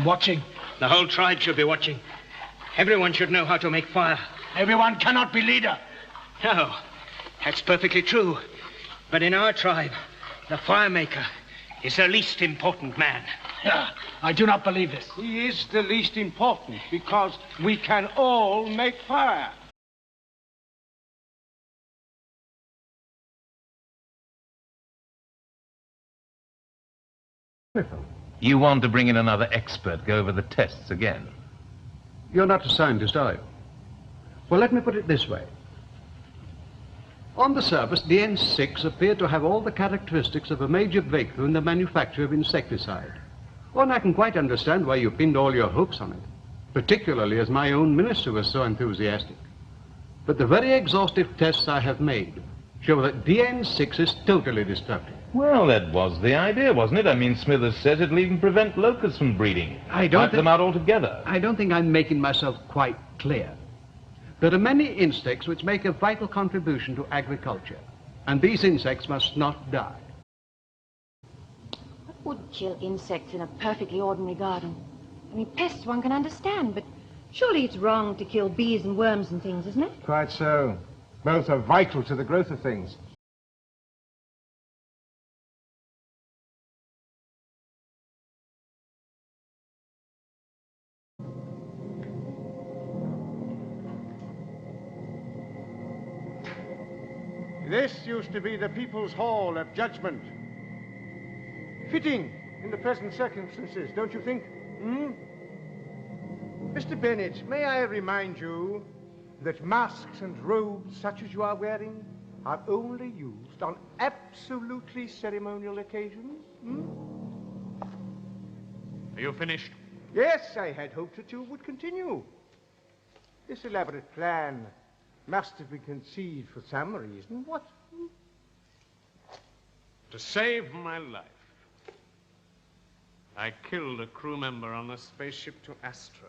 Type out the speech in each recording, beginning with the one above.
watching. The whole tribe should be watching. Everyone should know how to make fire. Everyone cannot be leader. No, that's perfectly true. But in our tribe, the fire maker is the least important man. Yeah, I do not believe this. He is the least important because we can all make fire. You want to bring in another expert, go over the tests again? You're not a scientist, are you? Well, let me put it this way. On the surface, the N6 appeared to have all the characteristics of a major breakthrough in the manufacture of insecticide. Oh, and I can quite understand why you pinned all your hopes on it, particularly as my own minister was so enthusiastic. But the very exhaustive tests I have made show that DN6 is totally destructive. Well, that was the idea, wasn't it? I mean, Smithers says it'll even prevent locusts from breeding. Wipe them out altogether. I don't think I'm making myself quite clear. There are many insects which make a vital contribution to agriculture, and these insects must not die. What would kill insects in a perfectly ordinary garden? I mean, pests one can understand, but surely it's wrong to kill bees and worms and things, isn't it? Quite so. Both are vital to the growth of things. This used to be the People's Hall of Judgment. Fitting in the present circumstances, don't you think? Mr. Bennett, may I remind you that masks and robes such as you are wearing are only used on absolutely ceremonial occasions? Are you finished? Yes, I had hoped that you would continue. This elaborate plan must have been conceived for some reason. What? To save my life, I killed a crew member on a spaceship to Astra.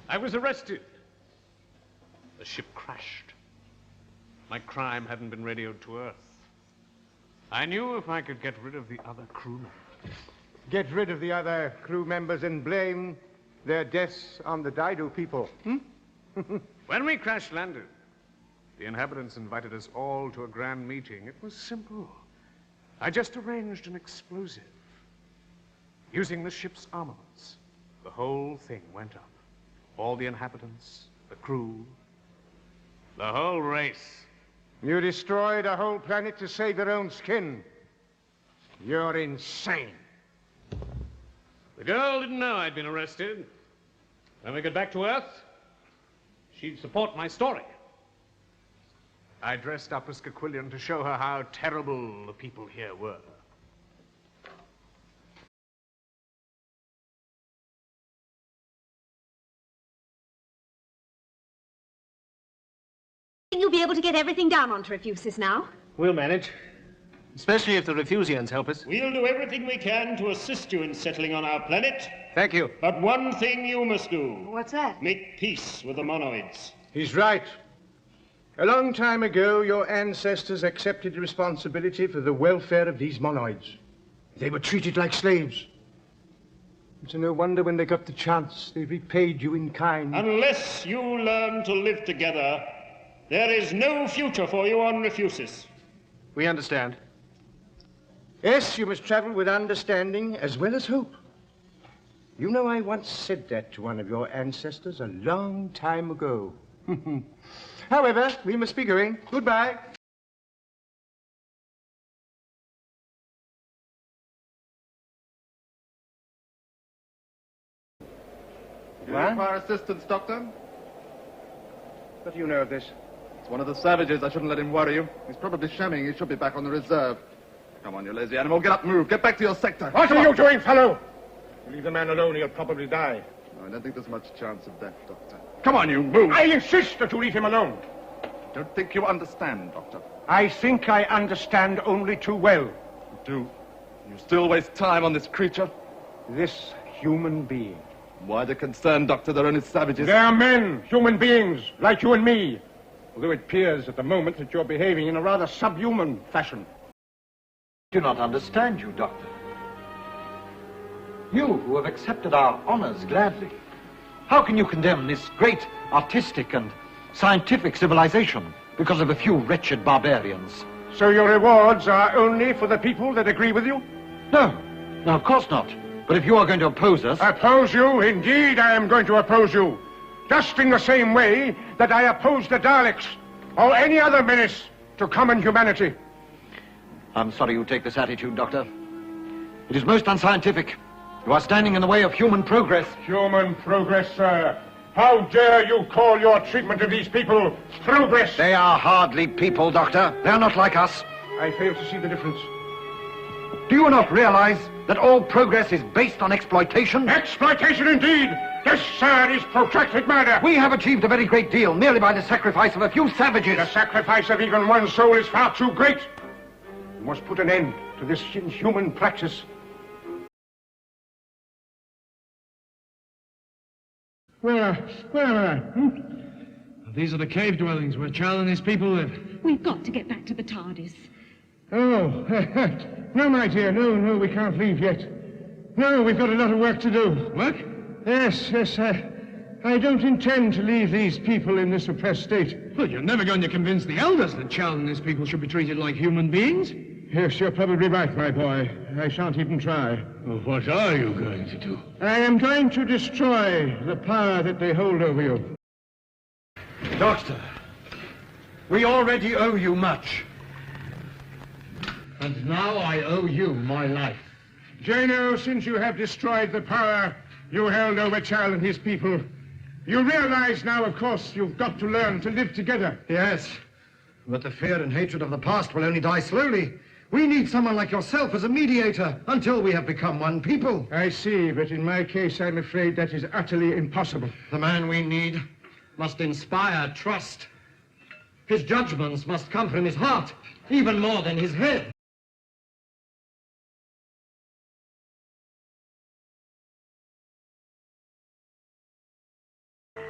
I was arrested. The ship crashed. My crime hadn't been radioed to Earth. I knew if I could get rid of the other crew members. Get rid of the other crew members and blame their deaths on the Dido people, When we crash-landed, the inhabitants invited us all to a grand meeting. It was simple. I just arranged an explosive. Using the ship's armaments, the whole thing went up. All the inhabitants, the crew, the whole race. You destroyed a whole planet to save your own skin. You're insane. The girl didn't know I'd been arrested. When we get back to Earth, she'd support my story. I dressed up as Caquillian to show her how terrible the people here were. You'll be able to get everything down onto Refusis now. We'll manage. Especially if the Refusians help us. We'll do everything we can to assist you in settling on our planet. Thank you. But one thing you must do. What's that? Make peace with the monoids. He's right. A long time ago, your ancestors accepted responsibility for the welfare of these monoids. They were treated like slaves. So no wonder when they got the chance, they repaid you in kind. Unless you learn to live together, there is no future for you on Refusis. We understand. Yes, you must travel with understanding as well as hope. You know, I once said that to one of your ancestors a long time ago. However, we must be going. Goodbye. Do you require assistance, Doctor? What do you know of this? It's one of the savages. I shouldn't let him worry you. He's probably shamming. He should be back on the reserve. Come on, you lazy animal. Get up, move. Get back to your sector. What are you doing, fellow? Leave the man alone. He'll probably die. No, I don't think there's much chance of death, Doctor. Come on, you move. I insist that you leave him alone. Don't think you understand, Doctor. I think I understand only too well. You do? You still waste time on this creature? This human being. Why the concern, Doctor? They're only savages. They are men, human beings, like you and me. Although it appears at the moment that you're behaving in a rather subhuman fashion. I do not understand you, Doctor. You who have accepted our honors gladly. How can you condemn this great artistic and scientific civilization because of a few wretched barbarians? So your rewards are only for the people that agree with you? No, of course not. But if you are going to oppose us... Oppose you? Indeed, I am going to oppose you. Just in the same way that I oppose the Daleks or any other menace to common humanity. I'm sorry you take this attitude, Doctor. It is most unscientific. You are standing in the way of human progress. Human progress, sir? How dare you call your treatment of these people progress? They are hardly people, Doctor. They are not like us. I fail to see the difference. Do you not realize that all progress is based on exploitation? Exploitation indeed! This, sir, is protracted murder! We have achieved a very great deal merely by the sacrifice of a few savages. The sacrifice of even one soul is far too great. You must put an end to this inhuman practice. Where am I? These are the cave dwellings where Charles and his people live. We've got to get back to the TARDIS. Oh, no, my dear, no, we can't leave yet. No, we've got a lot of work to do. Work? Yes, I don't intend to leave these people in this oppressed state. Well, you're never going to convince the elders that Charles and his people should be treated like human beings. Yes, you're probably right, my boy. I shan't even try. Well, what are you going to do? I am going to destroy the power that they hold over you. Doctor, we already owe you much. And now I owe you my life. Jano, since you have destroyed the power you held over Charles and his people, you realize now, of course, you've got to learn to live together. Yes, but the fear and hatred of the past will only die slowly. We need someone like yourself as a mediator until we have become one people. I see, but in my case, I'm afraid that is utterly impossible. The man we need must inspire trust. His judgments must come from his heart, even more than his head.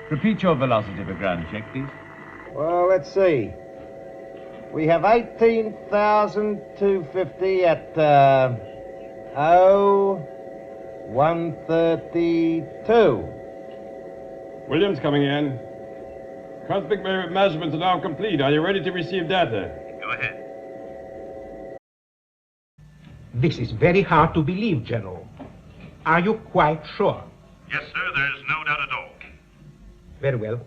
Repeat your velocity for ground check, please. Well, let's see. We have 18,250 at 132. Williams coming in. Cosmic measurements are now complete. Are you ready to receive data? Go ahead. This is very hard to believe, General. Are you quite sure? Yes, sir. There's no doubt at all. Very well.